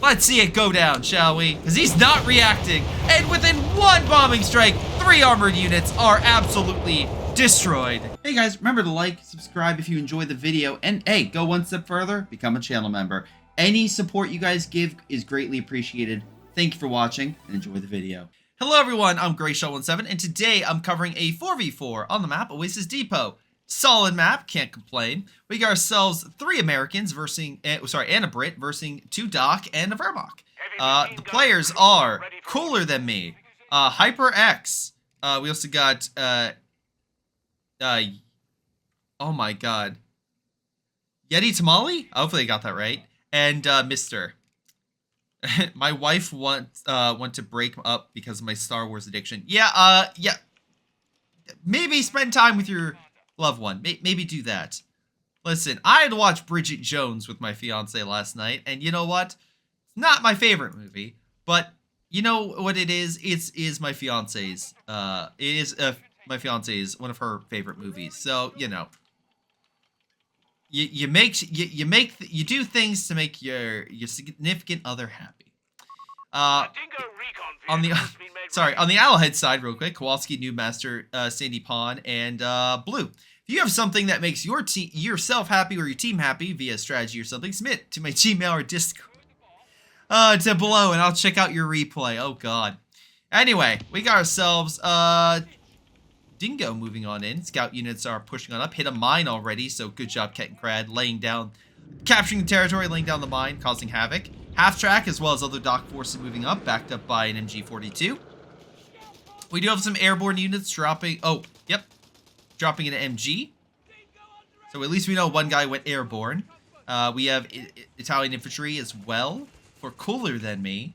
Let's see it go down, shall we? Because he's not reacting. And within one bombing strike, 3 armored units are absolutely destroyed. Hey guys, remember to like, subscribe if you enjoyed the video, and hey, go one step further, become a channel member. Any support you guys give is greatly appreciated. Thank you for watching, and enjoy the video. Hello everyone, I'm Greyshot17, and today I'm covering a 4v4 on the map Oasis Depot. Solid map, can't complain. We got ourselves 3 Americans versing, and a Brit versing 2 Doc and a Wehrmacht. The players are Cooler Than Me, HyperX. We also got, oh my god, Yeti Tamale? Hopefully I got that right. And Mr. My wife want to break up because of my Star Wars addiction. Yeah, yeah. Maybe spend time with your loved one. Maybe do that. Listen, I had to watch Bridget Jones with my fiance last night, and you know what? It's not my favorite movie, but you know what it is? It is my fiance's. My fiance's one of her favorite movies. So you know, you do things to make your significant other happy. On the Allohead side, real quick, Kowalski, New Master, Sandy Pond, and Blue. If you have something that makes yourself happy or your team happy via strategy or something, submit to my Gmail or Discord to below, and I'll check out your replay. Oh god. Anyway, we got ourselves Dingo moving on in. Scout units are pushing on up. Hit a mine already, so good job, Ket and Crad, capturing the territory, laying down the mine, causing havoc. Half track, as well as other dock forces moving up, backed up by an MG42. We do have some airborne units dropping. Oh, yep. Dropping an MG. So at least we know one guy went airborne. We have Italian infantry as well for Cooler Than Me.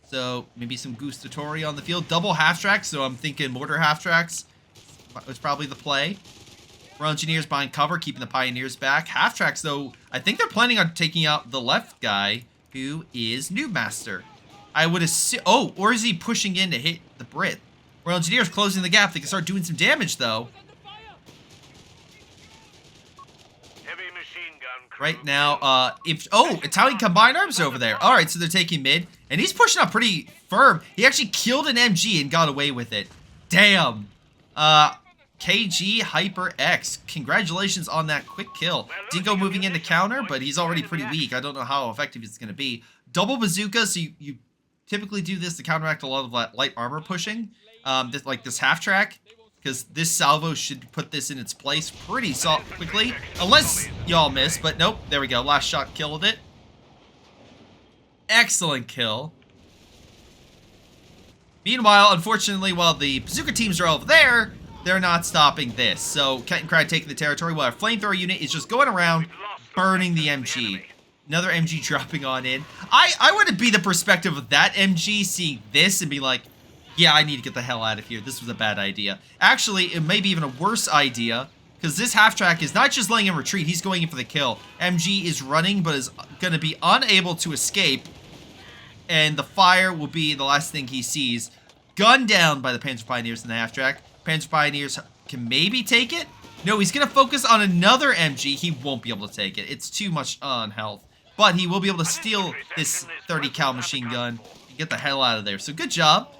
So maybe some Gustatori on the field. Double half tracks, so I'm thinking mortar half tracks was probably the play. Royal Engineers behind cover, keeping the Pioneers back. Half tracks, though, I think they're planning on taking out the left guy, who is New Master. I would assume. Oh, or is he pushing in to hit the Brit? Royal Engineers closing the gap. They can start doing some damage, though. Right now, Italian Combined Arms over there. All right, so they're taking mid, and he's pushing up pretty firm. He actually killed an MG and got away with it. Damn. KG HyperX. Congratulations on that quick kill. Dingo moving into counter, but he's already pretty weak. I don't know how effective it's going to be. Double bazooka, so you typically do this to counteract a lot of light armor pushing. Like this half track. Because this salvo should put this in its place pretty quickly. Unless y'all miss, but nope. There we go. Last shot killed it. Excellent kill. Meanwhile, unfortunately, while the bazooka teams are over there, they're not stopping this. So, Ket and Crad taking the territory while our flamethrower unit is just going around burning the MG. Another MG dropping on in. I wouldn't be the perspective of that MG seeing this and be like, yeah, I need to get the hell out of here. This was a bad idea. Actually, it may be even a worse idea, because this half-track is not just letting him retreat, he's going in for the kill. MG is running, but is going to be unable to escape, and the fire will be the last thing he sees. Gunned down by the Panzer Pioneers in the half-track. Panzer Pioneers can maybe take it? No, he's going to focus on another MG. He won't be able to take it. It's too much on health. But he will be able to steal this 30 cal machine gun and get the hell out of there. So good job.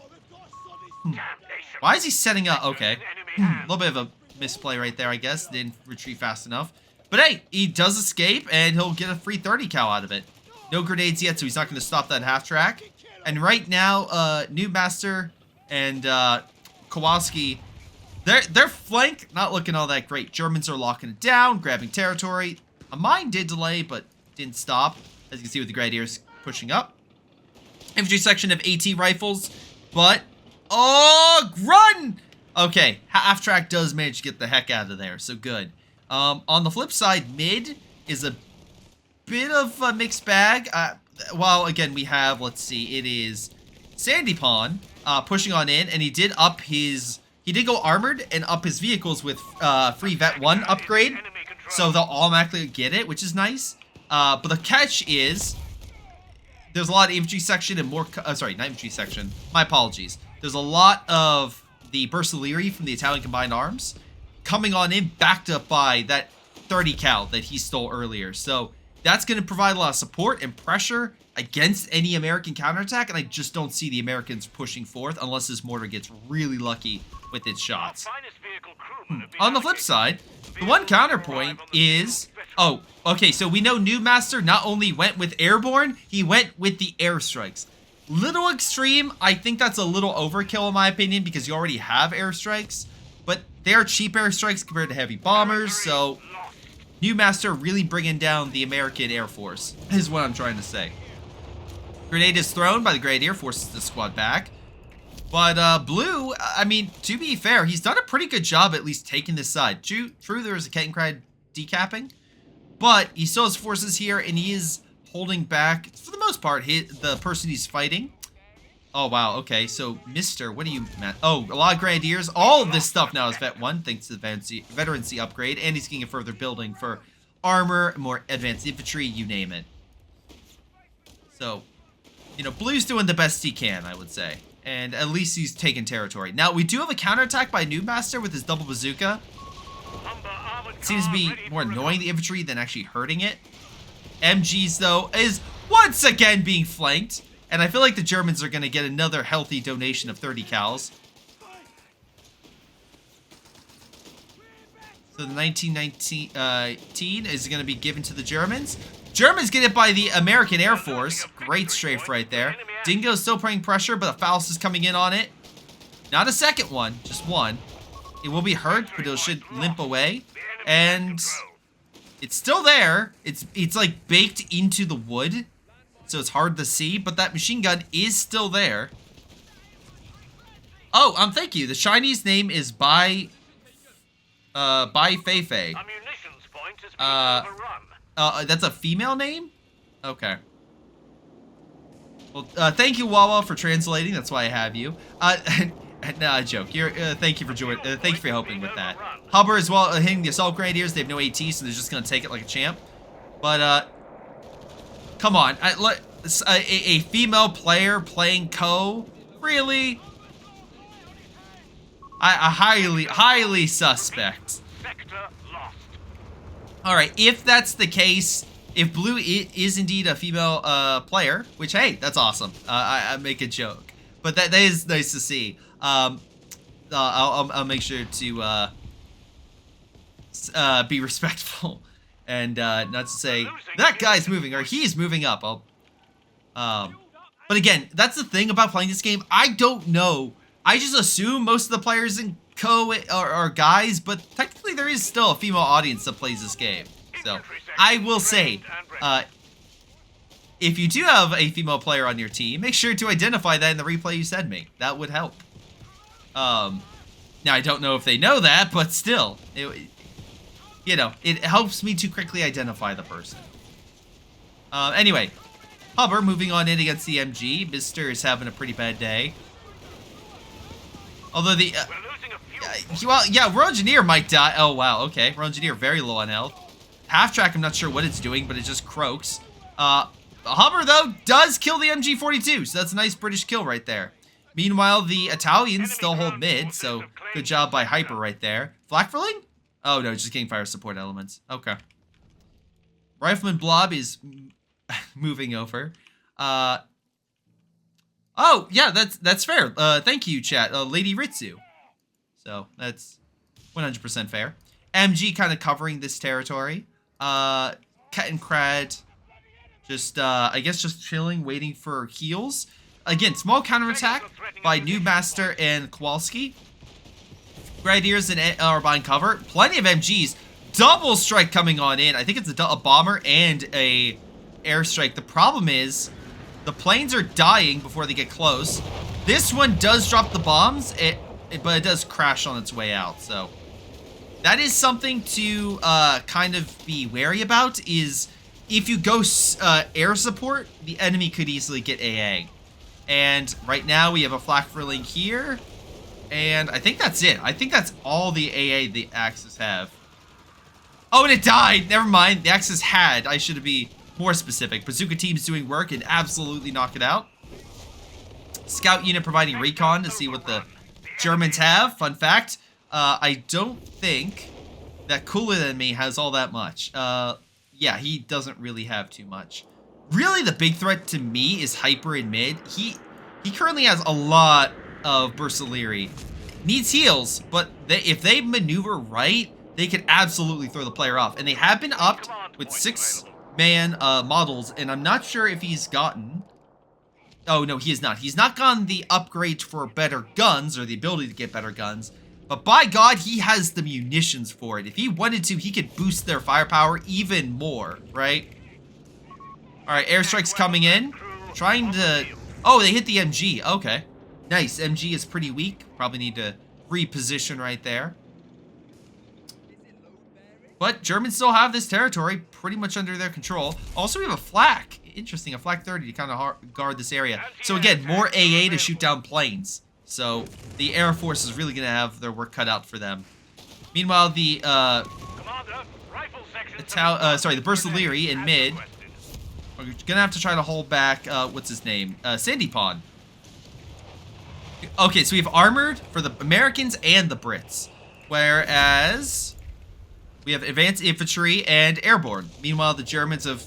Why is he setting up? Okay. A little bit of a misplay right there, I guess. Didn't retreat fast enough. But hey, he does escape, and he'll get a free 30 cal out of it. No grenades yet, so he's not going to stop that half track. And right now, New Master and Kowalski, their flank not looking all that great. Germans are locking it down, grabbing territory. A mine did delay, but didn't stop. As you can see with the Grenadiers pushing up. Infantry section of AT rifles, but... Oh, run! Okay, half track does manage to get the heck out of there, so good. On the flip side, mid is a bit of a mixed bag. Well, again, we have, let's see, it is Sandy Pond pushing on in, and he did go armored and up his vehicles with free Vet 1 upgrade, so they'll automatically get it, which is nice. But the catch is, there's a lot of infantry section and more, sorry, not infantry section, my apologies. There's a lot of the Bersaglieri from the Italian Combined Arms coming on in, backed up by that 30 cal that he stole earlier. So That's going to provide a lot of support and pressure against any American counterattack, and I just don't see the Americans pushing forth unless this mortar gets really lucky with its shots. On the flip side, the one counterpoint is... Oh, okay, so we know Newmaster not only went with airborne, he went with the airstrikes. Little extreme. I think that's a little overkill in my opinion because you already have airstrikes, but they are cheap airstrikes compared to heavy bombers, so Newmaster really bringing down the American Air Force is what I'm trying to say. Grenade is thrown by the Grenadier, forces the squad back. But Blue, I mean, to be fair, he's done a pretty good job at least taking this side. True, there was a Kettenkrad decapping, but he still has forces here, and he is holding back, for the most part, the person he's fighting. Oh, wow, okay, so Mr., what do you... Oh, a lot of Grenadiers. All of this stuff now is Vet 1, thanks to the Veterancy upgrade, and he's getting a further building for armor, more advanced infantry, you name it. So, you know, Blue's doing the best he can, I would say. And at least he's taken territory. Now, we do have a counterattack by Newmaster with his double bazooka. It seems to be more annoying the infantry than actually hurting it. MGs, though, is once again being flanked. And I feel like the Germans are going to get another healthy donation of 30 cals. So the 1919 is going to be given to the Germans. Germans get it by the American Air Force. Great strafe right there. Dingo's still putting pressure, but the Faust is coming in on it. Not a second one, just one. It will be hurt, but it should limp away. And it's still there. It's like baked into the wood, so it's hard to see, but that machine gun is still there. Oh, thank you. The Chinese name is Bai Feifei. That's a female name? Okay. Well, thank you, Wawa, for translating. That's why I have you. Nah, joke. Thank you for joining. Thank you for helping with that. Hubber as well, hitting the assault grenadiers. They have no AT, so they're just gonna take it like a champ. But come on, a female player playing Co. Really? I highly suspect. All right, if that's the case. If Blue is indeed a female player, which, hey, that's awesome. I make a joke, but that is nice to see. I'll make sure to be respectful and not to say that guy's moving or he's moving up. But again, that's the thing about playing this game. I don't know. I just assume most of the players in Co are guys, but technically there is still a female audience that plays this game. So I will say, if you do have a female player on your team, make sure to identify that in the replay you send me. That would help. Now, I don't know if they know that, but still, you know, it helps me to quickly identify the person. Anyway, Hubber moving on in against the MG. Mister is having a pretty bad day. Although the, well, yeah, Royal Engineer might die. Oh, wow, okay. Royal Engineer very low on health. Half track, I'm not sure what it's doing, but it just croaks. Hubber, though, does kill the MG42, so that's a nice British kill right there. Meanwhile, the Italians still hold mid, so good job by Hyper right there. Flakverling? Oh, no, just getting fire support elements. Okay. Rifleman Blob is moving over. Oh, yeah, that's fair. Thank you, chat. Lady Ritsu. So, that's 100% fair. MG kind of covering this territory. Kettenkrad just, I guess just chilling, waiting for heals. Again, small counterattack by Newmaster and Kowalski. Grenadiers are behind cover. Plenty of MGs. Double strike coming on in. I think it's a bomber and a airstrike. The problem is the planes are dying before they get close. This one does drop the bombs, but it does crash on its way out, so... That is something to kind of be wary about, is if you go air support, the enemy could easily get AA. And right now we have a Flakverling here, and I think that's it. I think that's all the AA the Axis have. Oh, and it died! Never mind, the Axis had. I should be more specific. Bazooka team's doing work and absolutely knock it out. Scout unit providing recon to see what the Germans have. Fun fact. I don't think that Cooler Than Me has all that much. yeah, he doesn't really have too much. Really, the big threat to me is Hyper in mid. He currently has a lot of Bursaleri. Needs heals, but if they maneuver right, they could absolutely throw the player off. And they have been upped with 6-man models, and I'm not sure if he's gotten... Oh, no, he is not. He's not gotten the upgrade for better guns, or the ability to get better guns. But by God, he has the munitions for it. If he wanted to, he could boost their firepower even more, right? Alright, airstrike's coming in. Trying to... Oh, they hit the MG. Okay. Nice. MG is pretty weak. Probably need to reposition right there. But Germans still have this territory pretty much under their control. Also, we have a flak. Interesting, a flak 30 to kind of guard this area. So again, more AA to shoot down planes. So the Air Force is really going to have their work cut out for them. Meanwhile, the the Bursaleri in mid, we're going to have to try to hold back, what's his name? Sandy Pond. Okay, so we have armored for the Americans and the Brits. Whereas we have advanced infantry and airborne. Meanwhile, the Germans have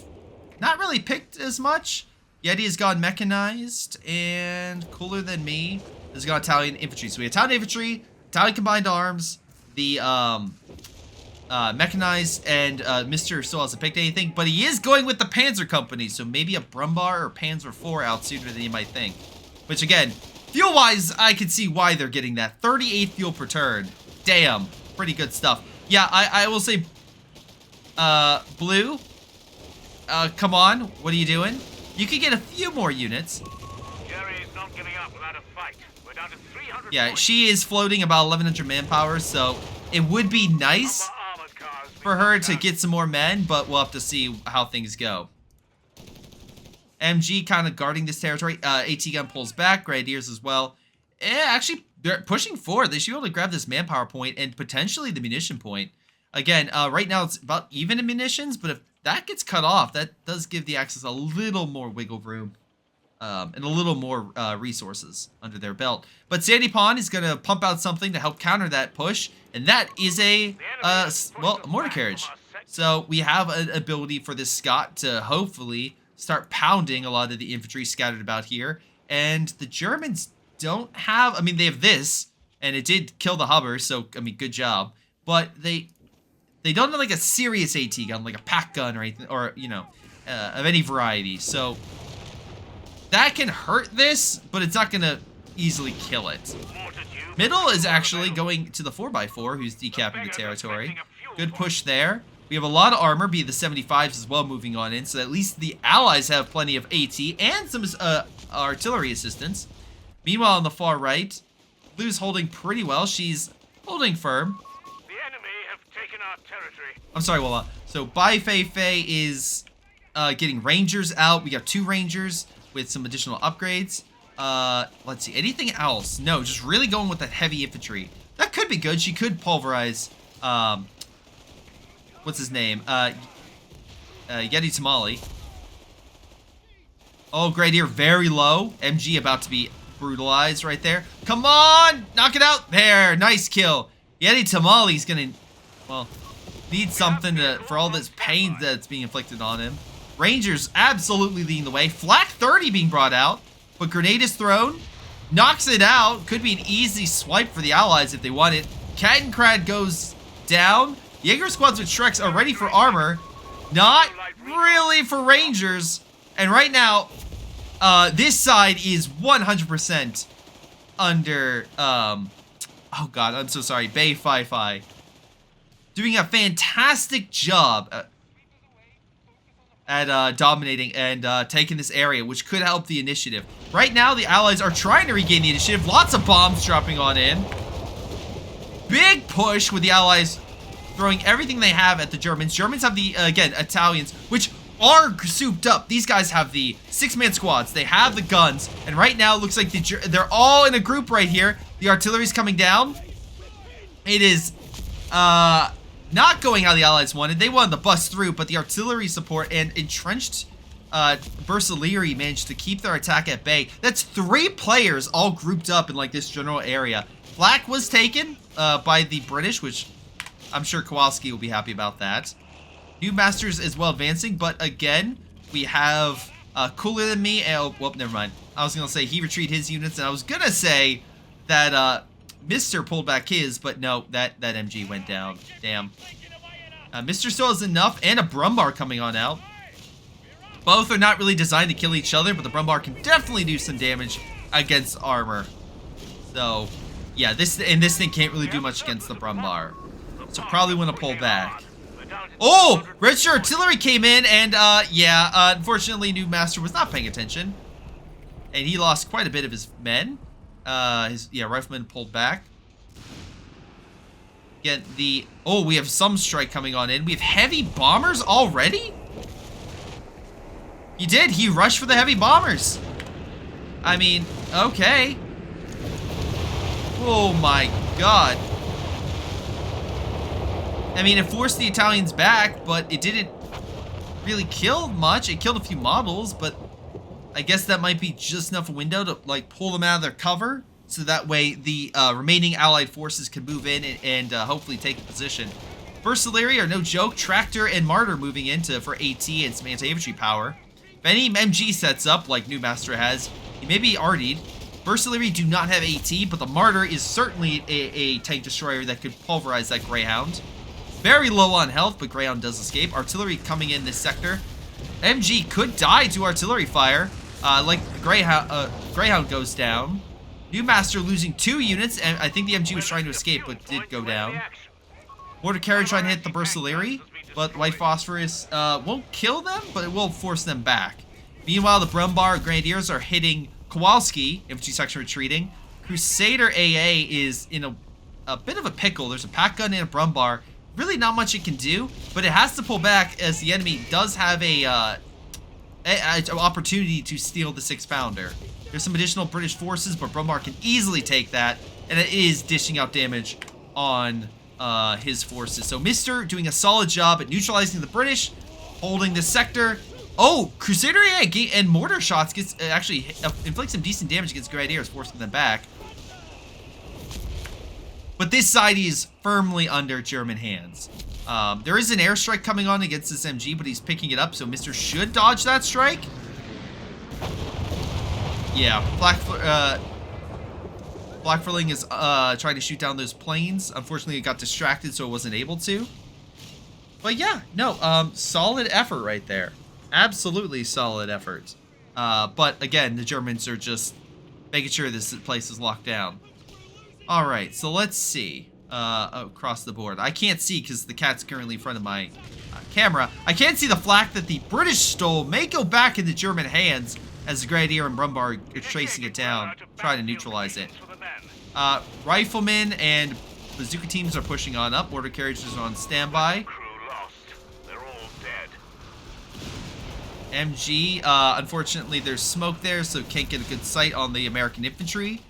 not really picked as much. Yeti has gone mechanized, and cooler than me has gone Italian infantry. So we have Italian infantry, Italian combined arms, the mechanized, and Mr. still hasn't picked anything, but he is going with the Panzer Company, so maybe a Brumbar or Panzer IV out sooner than you might think. Which again, fuel-wise, I could see why they're getting that. 38 fuel per turn. Damn, pretty good stuff. Yeah, I will say, Blue, come on, what are you doing? You could get a few more units. Jerry's not giving up without a fight. We're down to 300 Yeah, she is floating about 1,100 manpower, so it would be nice for her to get some more men, but we'll have to see how things go. MG kind of guarding this territory. AT gun pulls back, Grenadiers as well. Actually, they're pushing forward. They should be able to grab this manpower point and potentially the munition point. Again, right now it's about even in munitions, but if that gets cut off, that does give the Axis a little more wiggle room and a little more resources under their belt. But Sandy Pond is going to pump out something to help counter that push, and that is a mortar carriage. So we have an ability for this Scot to hopefully start pounding a lot of the infantry scattered about here. And the Germans don't have, I mean, they have this, and it did kill the Hubber, so, I mean, good job. But they don't have, like, a serious AT gun, like a pack gun or anything, or, you know, of any variety. So that can hurt this, but it's not going to easily kill it. Middle is actually going to the 4x4, who's decapping the territory. Good push there. We have a lot of armor, be it the 75s as well, moving on in, so at least the Allies have plenty of AT and some artillery assistance. Meanwhile, on the far right, Blue's holding pretty well. She's holding firm. The enemy have taken our territory. I'm sorry, Walla. So, Bai Fei Fei is getting Rangers out. We got 2 Rangers with some additional upgrades. Let's see. Anything else? No, just really going with that heavy infantry. That could be good. She could pulverize, what's his name? Yeti Tamale. Oh, Grenadier very low. MG about to be brutalized right there. Come on! Knock it out! There! Nice kill. Yeti Tamale's gonna, well, need something for all this pain that's being inflicted on him. Rangers absolutely leading the way. Flak 30 being brought out, but grenade is thrown. Knocks it out. Could be an easy swipe for the Allies if they want it. Kattencrad goes down. Jaeger squads with Shreks are ready for armor. Not really for Rangers. And right now, this side is 100% under, oh god, I'm so sorry, Bay Fi Fi. Doing a fantastic job at dominating and taking this area, which could help the initiative. Right now, the Allies are trying to regain the initiative. Lots of bombs dropping on in. Big push with the Allies throwing everything they have at the Germans. Germans have the, again, Italians, which are souped up. These guys have the 6-man squads. They have the guns. And right now, it looks like they're all in a group right here. The artillery's coming down. It is not going how the Allies wanted. They wanted to bust through, but the artillery support and entrenched Bursaleri managed to keep their attack at bay. That's 3 players all grouped up in like this general area. Flak was taken by the British, which I'm sure Kowalski will be happy about that. New Masters as well advancing, but again, we have Cooler Than Me. Oh, well, never mind. I was going to say he retreated his units, and I was going to say that Mr. pulled back his, but no, that MG went down. Damn. Mr. still has enough, and a Brumbar coming on out. Both are not really designed to kill each other, but the Brumbar can definitely do some damage against armor. So, yeah, this thing can't really do much against the Brumbar. So probably want to pull back. Oh! Register Artillery came in, and yeah, unfortunately, New Master was not paying attention. And he lost quite a bit of his men. Rifleman pulled back. Again, we have some strike coming on in. We have heavy bombers already? He did. He rushed for the heavy bombers. I mean, okay. Oh my god. I mean, it forced the Italians back, but it didn't really kill much. It killed a few models, but I guess that might be just enough a window to, like, pull them out of their cover. So that way the remaining allied forces can move in and hopefully take the position. Burstillery are no joke. Tractor and Martyr moving in for AT and some anti-infantry power. If any MG sets up, like New Master has, he may be artied. Burstillery do not have AT, but the Martyr is certainly a tank destroyer that could pulverize that Greyhound. Very low on health, but Greyhound does escape. Artillery coming in this sector. MG could die to artillery fire. Like Greyhound goes down. New Master losing 2 units, and I think the MG was trying to escape, but did go down. Mortar Carrier trying to hit the Burstillery, but White Phosphorus won't kill them, but it will force them back. Meanwhile, the Brumbar Grenadiers are hitting Kowalski, infantry section retreating. Crusader AA is in a bit of a pickle. There's a pack gun and a Brumbar. Really not much it can do, but it has to pull back as the enemy does have an opportunity to steal the 6-pounder. There's some additional British forces, but Brumbar can easily take that, and it is dishing out damage on his forces. So Mr. doing a solid job at neutralizing the British, holding this sector. Oh, Crusader AA and mortar shots actually inflicts some decent damage against Grenadiers, forcing them back. But this side is firmly under German hands. There is an airstrike coming on against this MG, but he's picking it up, so Mr. should dodge that strike. Yeah, Blackfurling is trying to shoot down those planes. Unfortunately, it got distracted, so it wasn't able to. But yeah, no, solid effort right there. Absolutely solid effort. But again, the Germans are just making sure this place is locked down. All right, so let's see across the board. I can't see because the cat's currently in front of my camera. I can't see the flak that the British stole may go back into German hands as the Grenadier and Brumbar are chasing it down, trying to neutralize it. Riflemen and bazooka teams are pushing on up. Mortar carriages are on standby. MG, unfortunately there's smoke there, so can't get a good sight on the American infantry.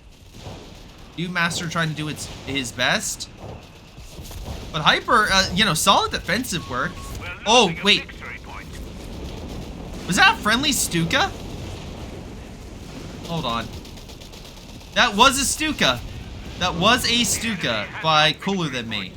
New Master trying to do his best. But Hyper, solid defensive work. Oh, wait. Was that a friendly Stuka? Hold on. That was a Stuka. That was a Stuka by Cooler Than Me.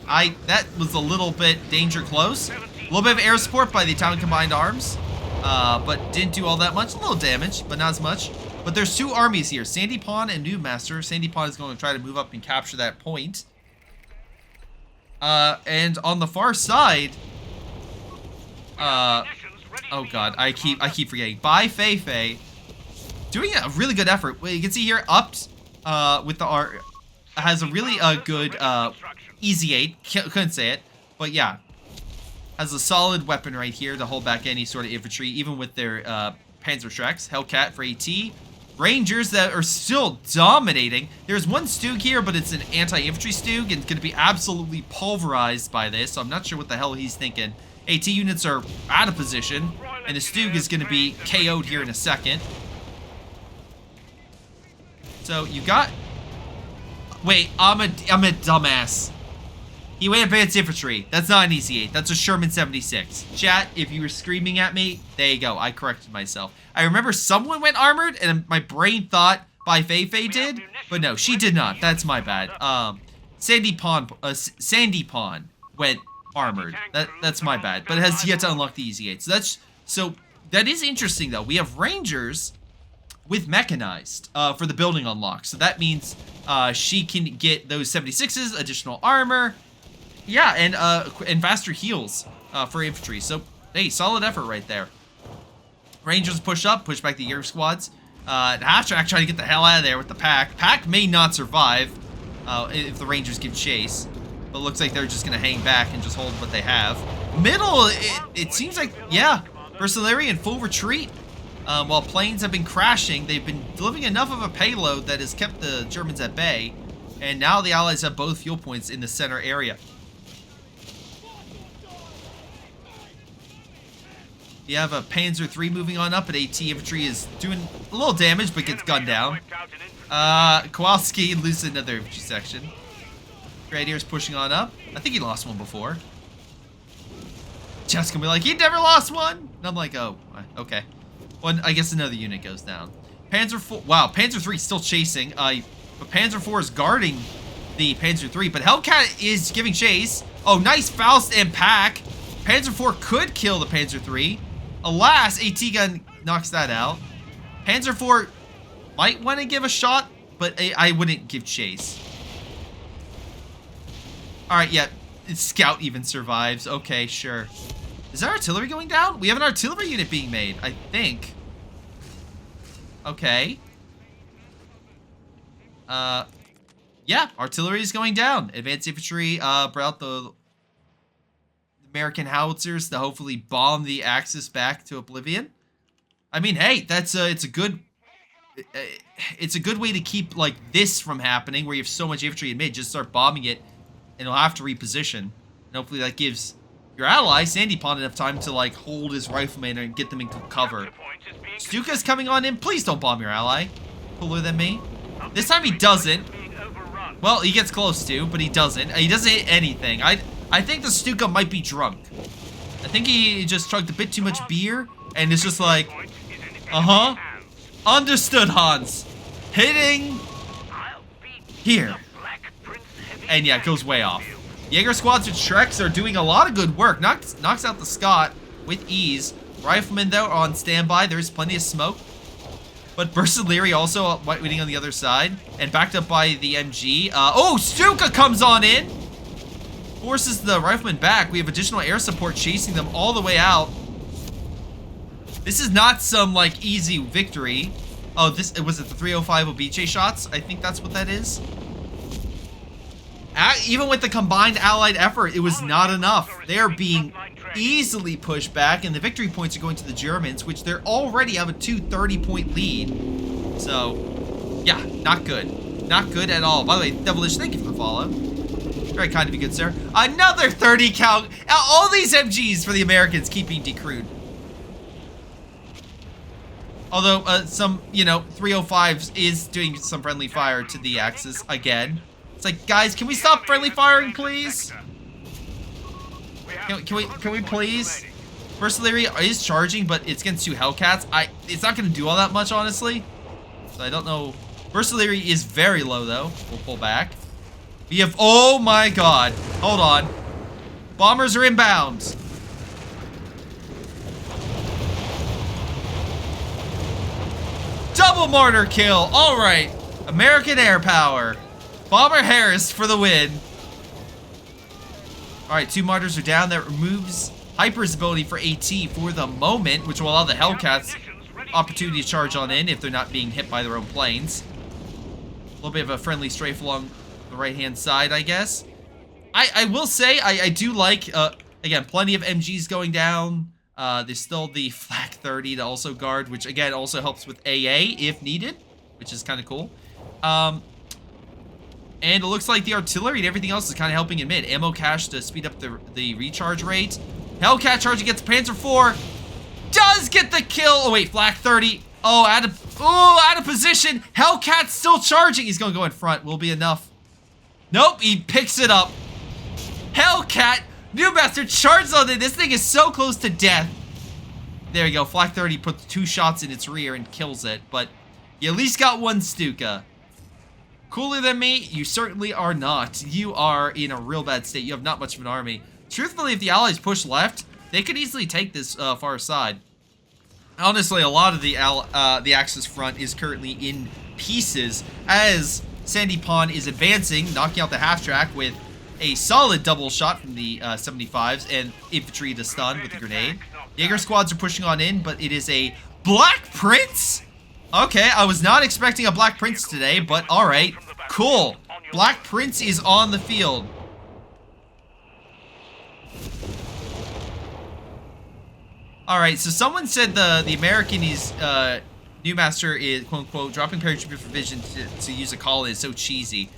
That was a little bit danger close. A little bit of air support by the Italian Combined Arms. But didn't do all that much. A little damage, but not as much. But there's 2 armies here, Sandy Pawn and New Master. Sandy Pawn is going to try to move up and capture that point. And on the far side, oh god, I keep forgetting. By Fei Fei, doing a really good effort. You can see here, upped with the R, has a really good easy 8. Couldn't say it, but yeah, has a solid weapon right here to hold back any sort of infantry, even with their Panzerschrecks. Hellcat for AT. Rangers that are still dominating. There's one Stug here, but it's an anti-infantry Stug, and it's going to be absolutely pulverized by this, so I'm not sure what the hell he's thinking. AT units are out of position, and the Stug is going to be KO'd here in a second. So you got... Wait, I'm a dumbass. He went advanced infantry. That's not an easy 8. That's a Sherman 76. Chat, if you were screaming at me, there you go. I corrected myself. I remember someone went armored, and my brain thought Bai Fei Fei did, but no, she did not. That's my bad. Sandy Pawn went armored. That's my bad, but it has yet to unlock the easy 8. So that is interesting though. We have Rangers with mechanized for the building unlock. So that means she can get those 76s, additional armor, yeah, and faster heals for infantry. So hey, solid effort right there. Rangers push up, push back the Jaeger squads. Half-track trying to get the hell out of there with the pack. Pack may not survive if the Rangers give chase, but it looks like they're just gonna hang back and just hold what they have. Middle, it seems like, yeah, Mercenary in full retreat. While planes have been crashing, they've been delivering enough of a payload that has kept the Germans at bay, and now the Allies have both fuel points in the center area. You have a Panzer III moving on up, but AT infantry is doing a little damage, but gets gunned down. Kowalski loses another infantry section. Grenadiers pushing on up. I think he lost one before. Jeff's gonna be like, he never lost one! And I'm like, oh, okay. Well, I guess another unit goes down. Panzer IV, wow, Panzer III still chasing. But Panzer IV is guarding the Panzer III, but Hellcat is giving chase. Oh, nice Faust and Pack. Panzer IV could kill the Panzer III. Alas, AT gun knocks that out. Panzer IV might want to give a shot, but I wouldn't give chase. Alright, yeah. Scout even survives. Okay, sure. Is our artillery going down? We have an artillery unit being made, I think. Okay. Yeah, artillery is going down. Advanced infantry brought out the American howitzers to hopefully bomb the Axis back to oblivion. I mean, hey, that's it's a good way to keep like this from happening, where you have so much infantry in mid. Just start bombing it, and it'll have to reposition. And hopefully that gives your ally Sandy Pond enough time to like hold his riflemen and get them into cover. Stuka's coming on in. Please don't bomb your ally. Cooler than me. This time he doesn't. Well, he gets close to, but he doesn't. He doesn't hit anything. I think the Stuka might be drunk. I think he just chugged a bit too much beer, and it's just like, understood, Hans. Hitting here. And yeah, it goes way off. Jaeger squads with Shreks are doing a lot of good work. Knocks out the Scot with ease. Riflemen, though, are on standby. There's plenty of smoke. But Bersaglieri also waiting on the other side. And backed up by the MG. Oh, Stuka comes on in! Forces the riflemen back. We have additional air support chasing them all the way out. This is not some, like, easy victory. Oh, was it the 305 Obiche shots? I think that's what that is. Even with the combined Allied effort, it was not enough. They're being easily pushed back, and the victory points are going to the Germans, which they already have a 230-point lead. So, yeah, not good. Not good at all. By the way, Devilish, thank you for the follow. Very kind of you, good sir. Another 30 count. All these MGs for the Americans keep being decrewed. Although, some, 305s is doing some friendly fire to the Axis again. It's like, guys, can we stop friendly firing, please? Can we please? Mercenary is charging, but it's against 2 Hellcats. It's not going to do all that much, honestly. So I don't know. Mercenary is very low, though. We'll pull back. We have, oh my god. Hold on. Bombers are inbound. Double mortar kill. All right. American air power. Bomber Harris for the win. Alright, 2 mortars are down. That removes Hyper's ability for AT for the moment, which will allow the Hellcats opportunity to charge on in if they're not being hit by their own planes. A little bit of a friendly strafe along the right-hand side, I guess. I will say, I do like, again, plenty of MGs going down. There's still the Flak 30 to also guard, which, again, also helps with AA if needed, which is kind of cool. And it looks like the artillery and everything else is kind of helping in mid. Ammo cache to speed up the recharge rate. Hellcat charge against Panzer IV. Does get the kill. Oh, wait. Flak 30. Oh, out of position. Hellcat's still charging. He's going to go in front. Will be enough. Nope. He picks it up. Hellcat. New Master charges on it. This thing is so close to death. There you go. Flak 30 puts 2 shots in its rear and kills it. But you at least got 1 Stuka. Cooler than me? You certainly are not. You are in a real bad state. You have not much of an army. truthfully, if the Allies push left, they could easily take this far side. Honestly, a lot of the Axis front is currently in pieces as Sandy Pawn is advancing, knocking out the half-track with a solid double shot from the 75s and infantry to stun with the grenade. Jaeger squads are pushing on in, but it is a Black Prince? Okay, I was not expecting a Black Prince today, but alright, cool. Black Prince is on the field. Alright, so someone said the American is, New Master is, quote-unquote, dropping paratrooper for vision to use a call is so cheesy.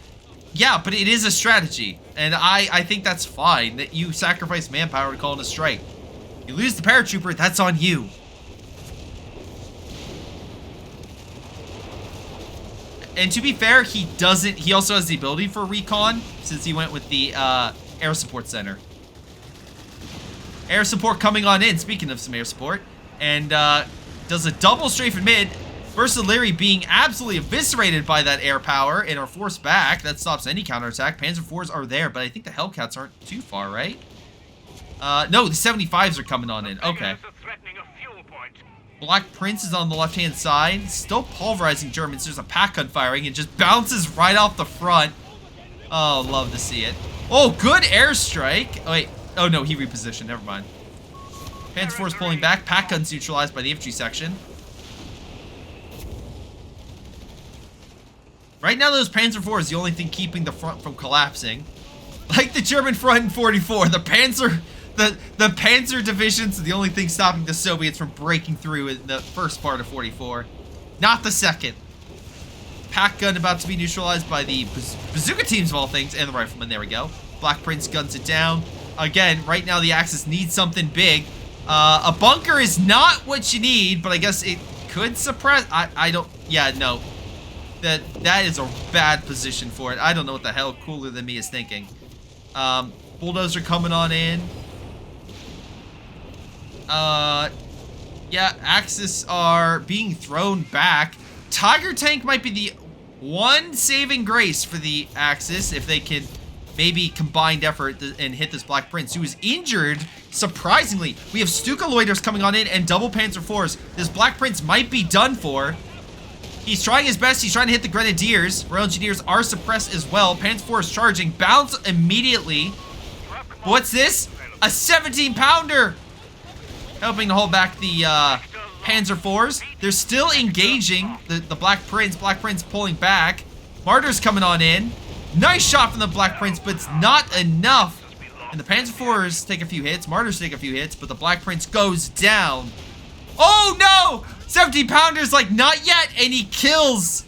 Yeah, but it is a strategy, and I think that's fine, that you sacrifice manpower to call in a strike. You lose the paratrooper, that's on you. And to be fair, he also has the ability for recon, since he went with the air support center. Air support coming on in, speaking of some air support, and does a double strafe in mid. Versailles being absolutely eviscerated by that air power and are forced back. That stops any counterattack. Panzer IVs are there, but I think the Hellcats aren't too far, right? No, the 75s are coming on in. Okay. Black Prince is on the left-hand side. Still pulverizing Germans. There's a pack gun firing and just bounces right off the front. Oh, love to see it. Oh, good airstrike. Oh, wait. Oh, no, he repositioned. Never mind. Panzer IVs pulling back. Pack guns neutralized by the infantry section. Right now, those Panzer IVs is the only thing keeping the front from collapsing. Like the German front in 44, the Panzer divisions are the only thing stopping the Soviets from breaking through in the first part of 44. Not the second. Pack gun about to be neutralized by the bazooka teams of all things, and the rifleman, there we go. Black Prince guns it down. Again, right now the Axis needs something big. A bunker is not what you need, but I guess it could suppress, I don't, yeah, no. That is a bad position for it. I don't know what the hell Cooler Than Me is thinking. Bulldozer coming on in. Yeah, Axis are being thrown back. Tiger Tank might be the one saving grace for the Axis if they can maybe combined effort and hit this Black Prince, who is injured, surprisingly. We have Stuka Loiters coming on in and double Panzer IVs. This Black Prince might be done for. He's trying his best. He's trying to hit the Grenadiers. Royal Engineers are suppressed as well. Panzer IVs charging. Bounce immediately. What's this? A 17-pounder! Helping to hold back the Panzer IVs. They're still engaging the Black Prince. Black Prince pulling back. Martyrs coming on in. Nice shot from the Black Prince, but it's not enough. And the Panzer IVs take a few hits. Martyrs take a few hits, but the Black Prince goes down. Oh no! 17-pounder's like, not yet, and he kills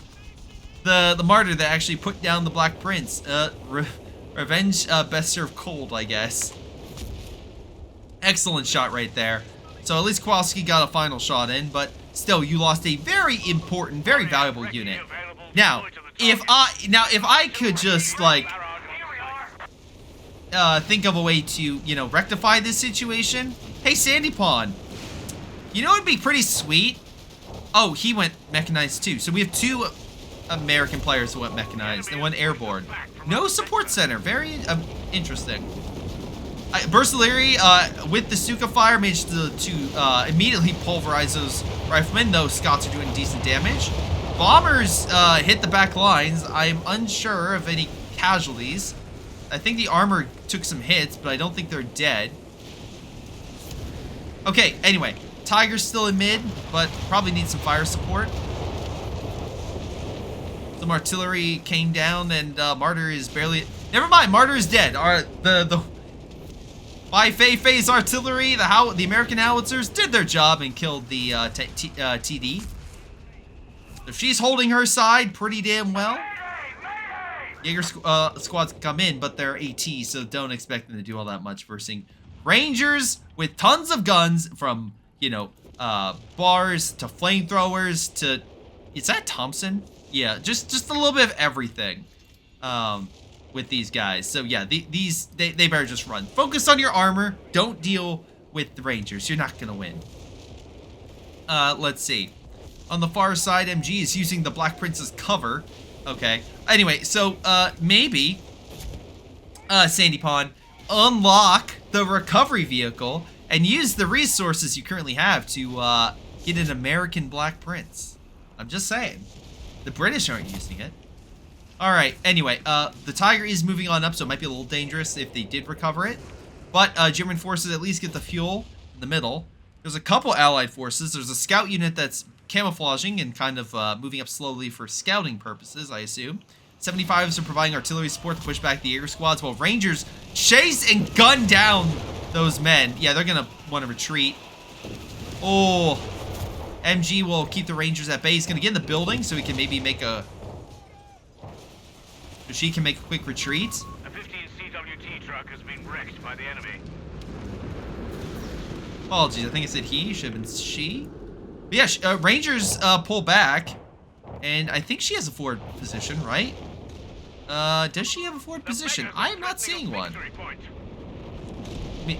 the martyr that actually put down the Black Prince. Revenge best served cold, I guess. Excellent shot right there. So at least Kowalski got a final shot in, but still, you lost a very important, very valuable unit. Now, if I could just like think of a way to, you know, rectify this situation. Hey, Sandy Pawn. You know, it'd be pretty sweet. Oh, he went mechanized too. So we have two American players who went mechanized and one airborne. No support center. Very interesting. Bursaleri, with the Stuka fire, managed to immediately pulverize those riflemen, though Scots are doing decent damage. Bombers hit the back lines. I'm unsure of any casualties. I think the armor took some hits, but I don't think they're dead. Okay, anyway. Tiger's still in mid, but probably needs some fire support. Some artillery came down, and Martyr is barely... Never mind, Martyr is dead. By Fei-Fei's artillery, the American howitzers did their job and killed the TD. So she's holding her side pretty damn well. Jaeger squads come in, but they're AT, so don't expect them to do all that much versus Rangers with tons of guns from... You know, bars to flamethrowers to... Is that Thompson? Yeah, just a little bit of everything with these guys. So yeah, they better just run. Focus on your armor. Don't deal with the Rangers. You're not gonna win. Let's see. On the far side, MG is using the Black Prince's cover. Okay. Anyway, so maybe Sandy Pawn unlock the recovery vehicle and use the resources you currently have to get an American Black Prince. I'm just saying. The British aren't using it. Alright, anyway, the Tiger is moving on up, so it might be a little dangerous if they did recover it. But German forces at least get the fuel in the middle. There's a couple allied forces. There's a scout unit that's camouflaging and kind of moving up slowly for scouting purposes, I assume. 75s are providing artillery support to push back the air squads, while Rangers chase and gun down those men. Yeah, they're going to want to retreat. Oh, MG will keep the Rangers at bay. He's going to get in the building so he can maybe make a... So she can make a quick retreat. A 15 CWT truck has been wrecked by the enemy. Apologies, I think I said he. Should have been she. But yeah, Rangers pull back. And I think she has a forward position, right? Does she have a forward position? I am not seeing one. I mean,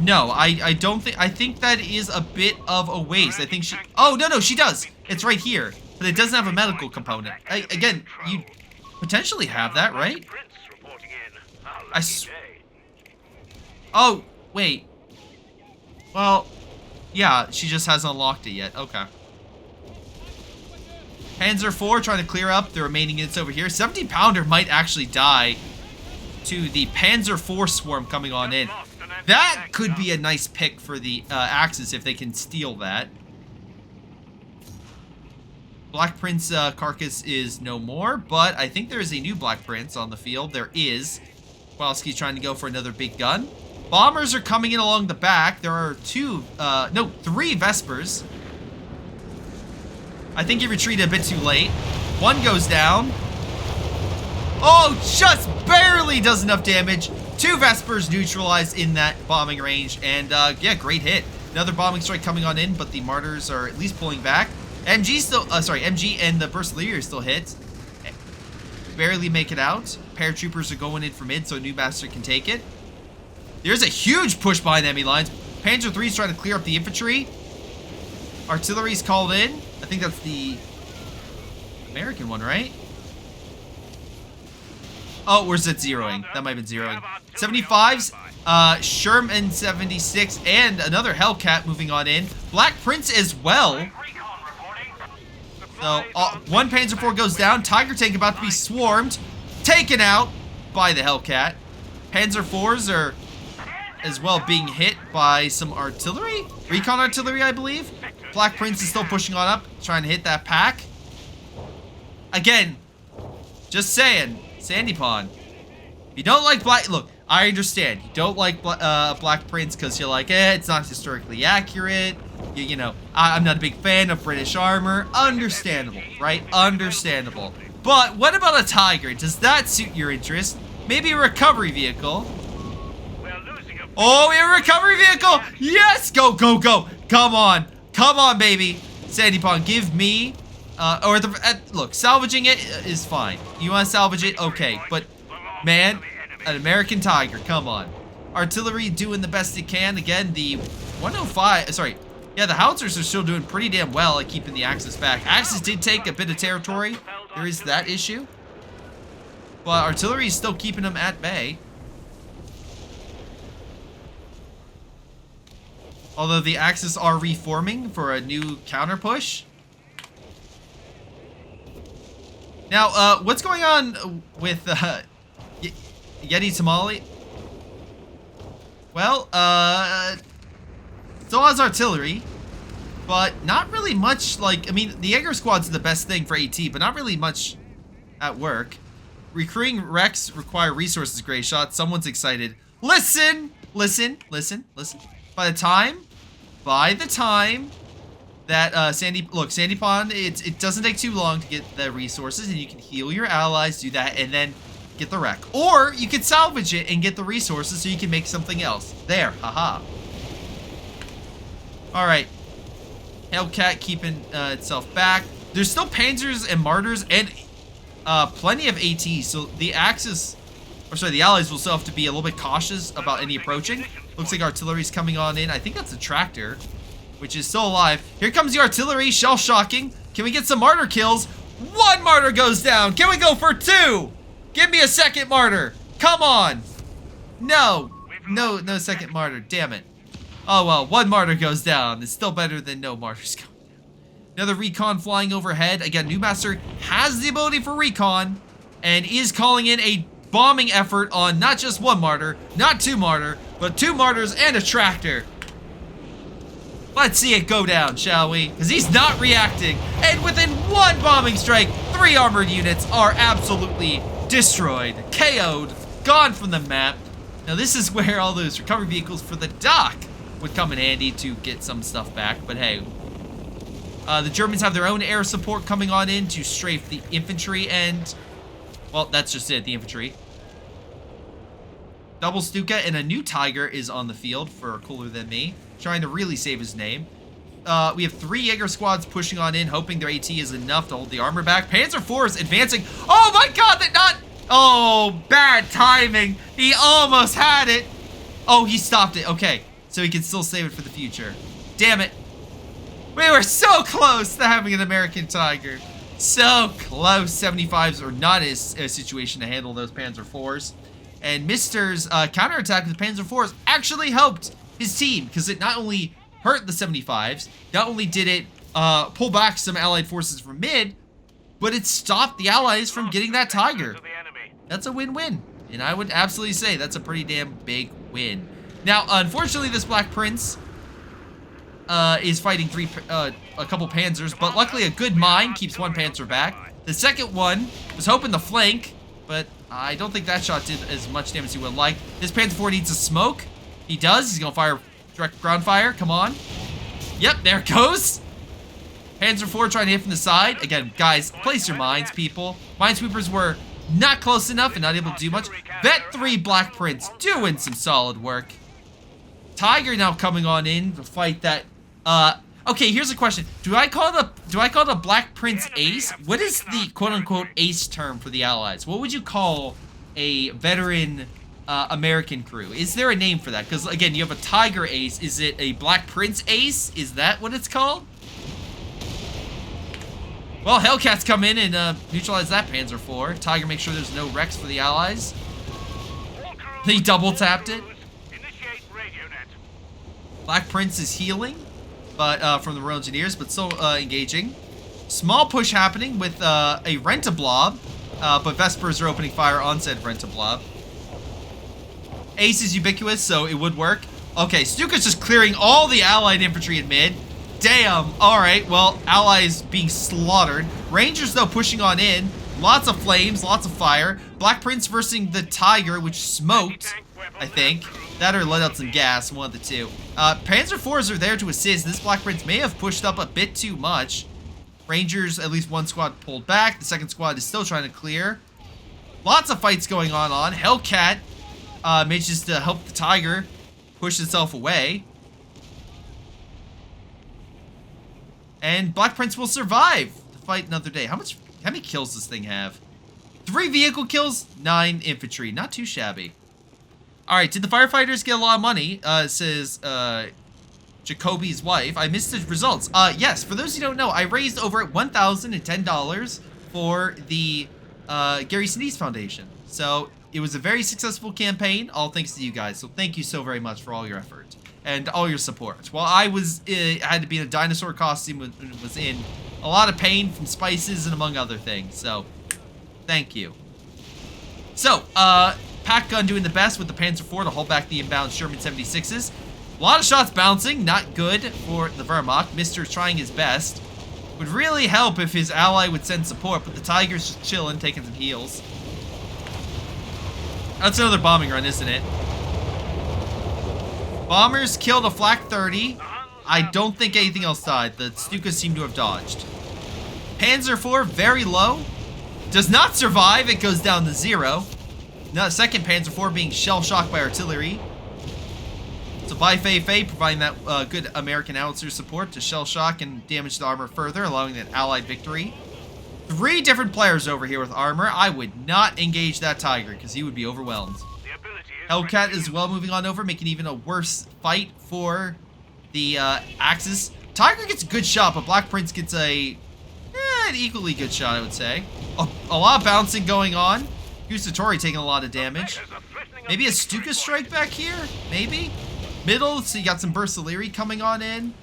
no, I don't think... I think that is a bit of a waste. I think she... Oh, no, she does. It's right here. But it doesn't have a medical component. Again, you potentially have that, right? Oh, wait. Well, yeah, she just hasn't unlocked it yet. Okay. Panzer IV trying to clear up the remaining units over here. 70-pounder might actually die to the Panzer IV swarm coming on in. That could be a nice pick for the Axis if they can steal that. Black Prince carcass is no more, but I think there is a new Black Prince on the field. There is. Kowalski's trying to go for another big gun. Bombers are coming in along the back. There are three Vespers. I think he retreated a bit too late. One goes down. Oh, just barely does enough damage. Two Vespers neutralized in that bombing range. And, yeah, great hit. Another bombing strike coming on in, but the Martyrs are at least pulling back. MG and the Burstleer still hit. Barely make it out. Paratroopers are going in for mid, so Newmaster can take it. There's a huge push behind enemy lines. Panzer III is trying to clear up the infantry. Artillery's called in. I think that's the American one, right? Oh, where's it zeroing? That might have been zeroing. 75s, Sherman 76, and another Hellcat moving on in. Black Prince as well. So, one Panzer IV goes down. Tiger tank about to be swarmed. Taken out by the Hellcat. Panzer IVs are as well being hit by some artillery. Recon artillery, I believe. Black Prince is still pushing on up, trying to hit that pack. Again, just saying, Sandy Pond. If you don't like Black... Look, I understand. You don't like Black Prince because you're like, it's not historically accurate. You know, I'm not a big fan of British armor. Understandable, right? Understandable. But what about a Tiger? Does that suit your interest? Maybe a recovery vehicle. Oh, a recovery vehicle! Yes! Go, go, go! Come on! Come on, baby! Sandy Pond, give me... look, salvaging it is fine. You want to salvage it? Okay. But, man, an American Tiger, come on. Artillery doing the best it can. Again, the 105... Sorry. Yeah, the Howitzers are still doing pretty damn well at keeping the Axis back. Axis did take a bit of territory. There is that issue. But artillery is still keeping them at bay. Although the Axis are reforming for a new counter push. Now, what's going on with Yeti Tamale? Well, still has artillery, but not really much. Like, I mean, the Jaeger squad's the best thing for AT, but not really much at work. Recruiting Rex require resources, Greyshot. Someone's excited. Listen, listen, listen, listen. By the time that Sandy Pond, it doesn't take too long to get the resources, and you can heal your allies, do that, and then get the wreck. Or you can salvage it and get the resources so you can make something else. There, haha. All right, Hellcat keeping itself back. There's still Panzers and Martyrs and plenty of ATs, so the Axis, or sorry, the Allies will still have to be a little bit cautious about any approaching. Looks like artillery's coming on in. I think that's a tractor, which is still alive. Here comes the artillery, shell shocking. Can we get some martyr kills? One martyr goes down. Can we go for two? Give me a second martyr. Come on. No. no second martyr. Damn it. Oh well, one martyr goes down. It's still better than no martyrs going down. Another recon flying overhead. Again, New Master has the ability for recon and is calling in a bombing effort on not just one martyr, not two martyr, but two martyrs and a tractor. Let's see it go down, shall we? Because he's not reacting. And within one bombing strike, 3 armored units are absolutely destroyed, KO'd, gone from the map. Now this is where all those recovery vehicles for the dock would come in handy to get some stuff back, but hey. The Germans have their own air support coming on in to strafe the infantry and, well, that's just it, the infantry. Double Stuka and a new Tiger is on the field for Cooler Than Me, trying to really save his name. We have 3 Jaeger squads pushing on in, hoping their AT is enough to hold the armor back. Panzer IV is advancing. Oh my god, that not... Oh, bad timing. He almost had it. Oh, he stopped it. Okay, so he can still save it for the future. Damn it. We were so close to having an American Tiger. So close. 75s are not a situation to handle those Panzer IVs. And Mister's counterattack with the Panzer IVs actually helped his team, because it not only hurt the 75s, not only did it pull back some Allied forces from mid, but it stopped the Allies from getting that Tiger. That's a win-win. And I would absolutely say that's a pretty damn big win. Now, unfortunately, this Black Prince is fighting a couple panzers, but luckily a good mine keeps one panzer back. The second one was hoping to flank, but I don't think that shot did as much damage as he would like. This Panzer IV needs a smoke. He does. He's gonna fire direct ground fire. Come on. Yep, there it goes. Panzer IV trying to hit from the side. Again, guys, place your mines, people. Minesweepers were not close enough and not able to do much. Vet 3 Black Prince doing some solid work. Tiger now coming on in to fight that. Okay, here's a question. Do I call the Black Prince ace? What is the quote-unquote ace term for the Allies? What would you call a veteran American crew? Is there a name for that? Because again, you have a Tiger ace. Is it a Black Prince ace? Is that what it's called? Well, Hellcats come in and neutralize that Panzer IV. Tiger makes sure there's no wrecks for the Allies. He double tapped it. Black Prince is healing, but from the Royal Engineers, but still engaging. Small push happening with a Rentablob, but Vespers are opening fire on said Rentablob. Ace is ubiquitous, so it would work. Okay, Stuka's just clearing all the Allied infantry in mid. Damn. All right, well, Allies being slaughtered. Rangers, though, pushing on in. Lots of flames, lots of fire. Black Prince versus the Tiger, which smoked, I think. That or let out some gas, one of the two. Panzer IVs are there to assist. This Black Prince may have pushed up a bit too much. Rangers, at least one squad pulled back. The second squad is still trying to clear. Lots of fights going on. Hellcat manages to help the Tiger push itself away. And Black Prince will survive to fight another day. How many kills does this thing have? 3 vehicle kills, 9 infantry. Not too shabby. Alright, did the firefighters get a lot of money? Says Jacoby's wife. I missed the results. Yes, for those who don't know, I raised over $1,010 for the Gary Sinise Foundation. So it was a very successful campaign, all thanks to you guys. So thank you so very much for all your effort and all your support. While I was had to be in a dinosaur costume, was in a lot of pain from spices and among other things. So thank you. So Pack Gun doing the best with the Panzer IV to hold back the inbound Sherman 76s. A lot of shots bouncing, not good for the Wehrmacht. Mister's trying his best. Would really help if his ally would send support, but the Tiger's just chilling, taking some heals. That's another bombing run, isn't it? Bombers killed a Flak 30. I don't think anything else died. The Stukas seem to have dodged. Panzer IV, very low. Does not survive. It goes down to 0. Now, second Panzer IV being shell-shocked by artillery. So by Fei providing that good American howitzer support to shell-shock and damage the armor further, allowing an Allied victory. 3 different players over here with armor. I would not engage that Tiger because he would be overwhelmed. Hellcat is well moving on over, making even a worse fight for the Axis. Tiger gets a good shot, but Black Prince gets an equally good shot, I would say. A lot of bouncing going on. Gustatori taking a lot of damage. Maybe a Stuka strike back here? Maybe? Middle, so you got some Bursaleri coming on in.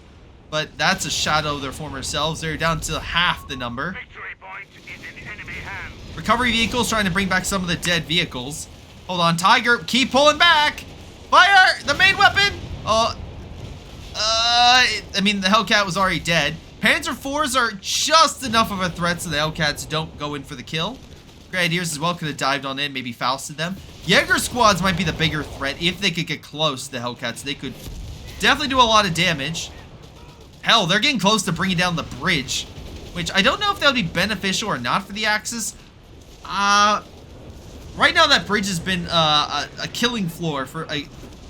But that's a shadow of their former selves. They're down to half the number. Victory point is in enemy hands. Recovery vehicles trying to bring back some of the dead vehicles. Hold on, Tiger, keep pulling back! Fire! The main weapon! I mean, the Hellcat was already dead. Panzer IVs are just enough of a threat so the Hellcats don't go in for the kill. Grenadiers as well could have dived on in, maybe Fausted them. Jaeger squads might be the bigger threat. If they could get close to the Hellcats, they could definitely do a lot of damage. Hell, they're getting close to bringing down the bridge, which I don't know if that would be beneficial or not for the Axis. Right now that bridge has been a killing floor for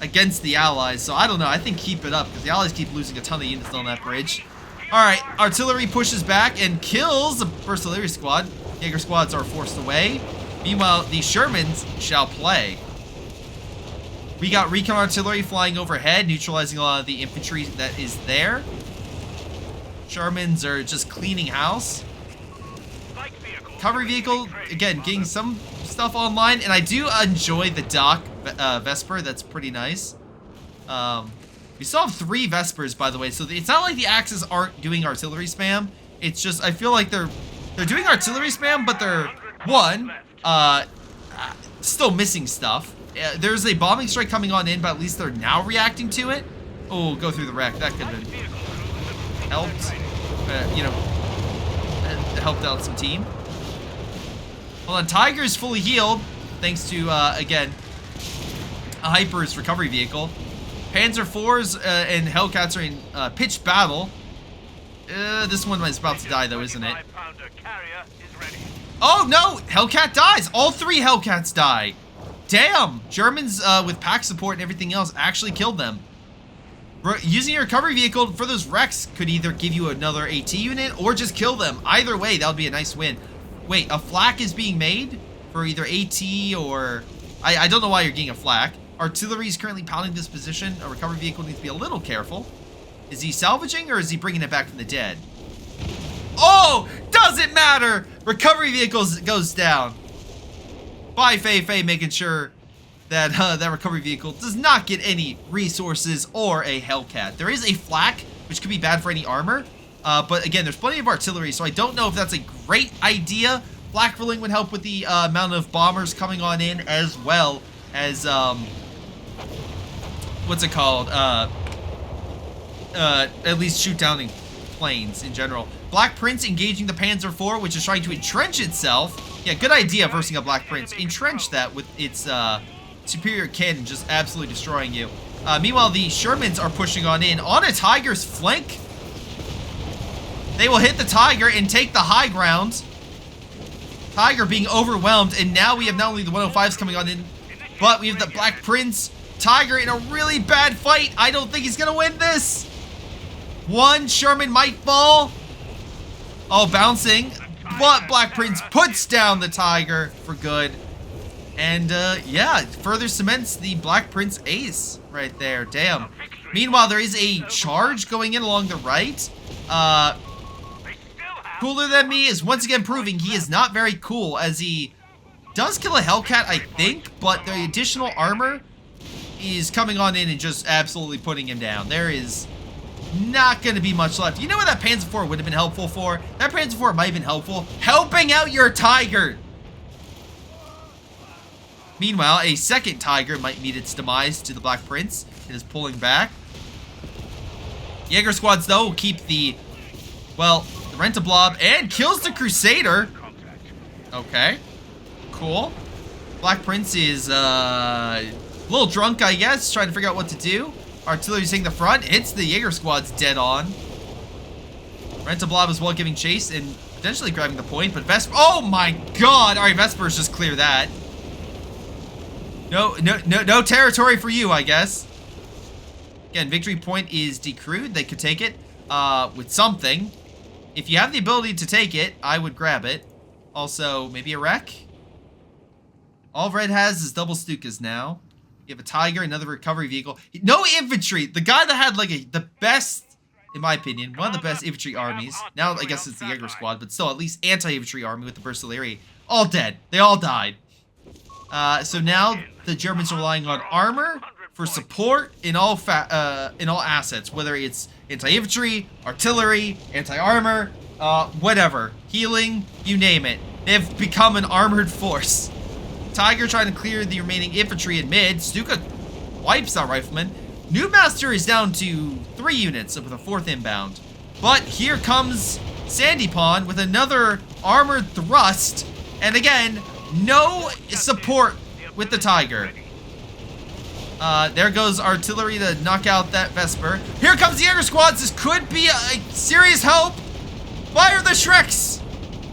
against the Allies, so I don't know. I think keep it up because the Allies keep losing a ton of units on that bridge. Alright, artillery pushes back and kills the Bursaleri squad. Jaeger squads are forced away. Meanwhile, the Shermans shall play. We got recon artillery flying overhead, neutralizing a lot of the infantry that is there. Shermans are just cleaning house. Cavalry vehicle, again, getting some stuff online, and I do enjoy the dock Vesper. That's pretty nice. We still have 3 Vespers, by the way, so it's not like the Axis aren't doing artillery spam. It's just I feel like they're doing artillery spam, but they're still missing stuff. There's a bombing strike coming on in, but at least they're now reacting to it. Oh, go through the wreck. That could have been helped. Helped out some team. Hold on, Tiger's fully healed, thanks to, again, a Hyper's recovery vehicle. Panzer IVs and Hellcats are in pitched battle. This one is about to die, though, isn't it? Oh, no! Hellcat dies! All 3 Hellcats die! Damn! Germans, with pack support and everything else, actually killed them. Using your recovery vehicle for those wrecks could either give you another AT unit or just kill them. Either way, that would be a nice win. Wait, a flak is being made for either AT or... I don't know why you're getting a flak. Artillery is currently pounding this position. A recovery vehicle needs to be a little careful. Is he salvaging or is he bringing it back from the dead? Oh! Doesn't matter! Recovery vehicles goes down. Bye, Fei, making sure that that recovery vehicle does not get any resources or a Hellcat. There is a flak, which could be bad for any armor. But again, there's plenty of artillery, so I don't know if that's a great idea. Flak rolling would help with the amount of bombers coming on in, as well as, what's it called? At least shoot downing planes in general. Black Prince engaging the Panzer IV, which is trying to entrench itself. Yeah, good idea versing a Black Prince. Entrench that with its superior cannon just absolutely destroying you. Meanwhile, the Shermans are pushing on in on a Tiger's flank. They will hit the Tiger and take the high ground. Tiger being overwhelmed, and now we have not only the 105s coming on in, but we have the Black Prince. Tiger in a really bad fight. I don't think he's gonna win this. One Sherman might fall. Oh, bouncing. But Black Prince puts down the Tiger for good. And, yeah, further cements the Black Prince ace right there. Damn. Meanwhile, there is a charge going in along the right. Cooler Than Me is once again proving he is not very cool, as he does kill a Hellcat, I think, but the additional armor is coming on in and just absolutely putting him down. There is not going to be much left. You know what that Panzer IV would have been helpful for? That Panzer IV might have been helpful. Helping out your Tiger! Meanwhile, a second Tiger might meet its demise to the Black Prince. It is pulling back. Jaeger squads, though, will keep the, well, the Rent-a-Blob and kills the Crusader. Okay. Cool. Black Prince is, a little drunk, I guess, trying to figure out what to do. Artillery's taking the front, hits the Jaeger squads dead on. Rent-a-Blob as well giving chase and potentially grabbing the point, but Vesper, oh my god! Alright, Vespers just clear that. No territory for you, I guess. Again, victory point is decrewed. They could take it with something. If you have the ability to take it, I would grab it. Also, maybe a wreck? All Red has is double Stukas now. You have a Tiger, another recovery vehicle. No infantry! The guy that had, like, the best, in my opinion, one of the best infantry armies. Now, I guess it's the Jaeger squad, but still, at least anti-infantry army with the Bursaleri. All dead. They all died. So now, the Germans are relying on armor for support in all assets, whether it's anti-infantry, artillery, anti-armor, whatever, healing, you name it. They've become an armored force. Tiger trying to clear the remaining infantry in mid. Stuka wipes out riflemen. Noobmaster is down to 3 units with a 4th inbound. But here comes Sandypawn with another armored thrust. And again, no support with the Tiger. There goes artillery to knock out that Vesper. Here comes the Jäger squads. This could be a serious hope. Fire the Shreks.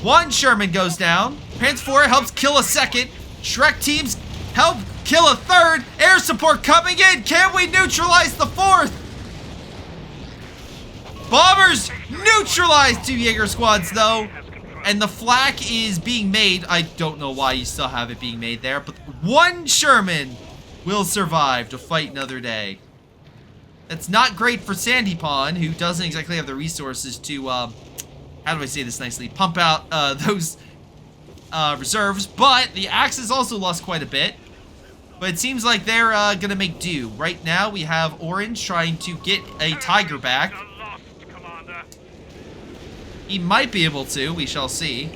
1 Sherman goes down. Panzer IV helps kill a 2nd. Shrek teams help kill a 3rd. Air support coming in. Can we neutralize the 4th? Bombers neutralize 2 Jäger squads though. And the flak is being made. I don't know why you still have it being made there, but 1 Sherman will survive to fight another day. That's not great for Sandypawn, who doesn't exactly have the resources to, how do I say this nicely, pump out those reserves. But the Axis also lost quite a bit. But it seems like they're gonna make do. Right now we have Orange trying to get a Tiger back. He might be able to, we shall see.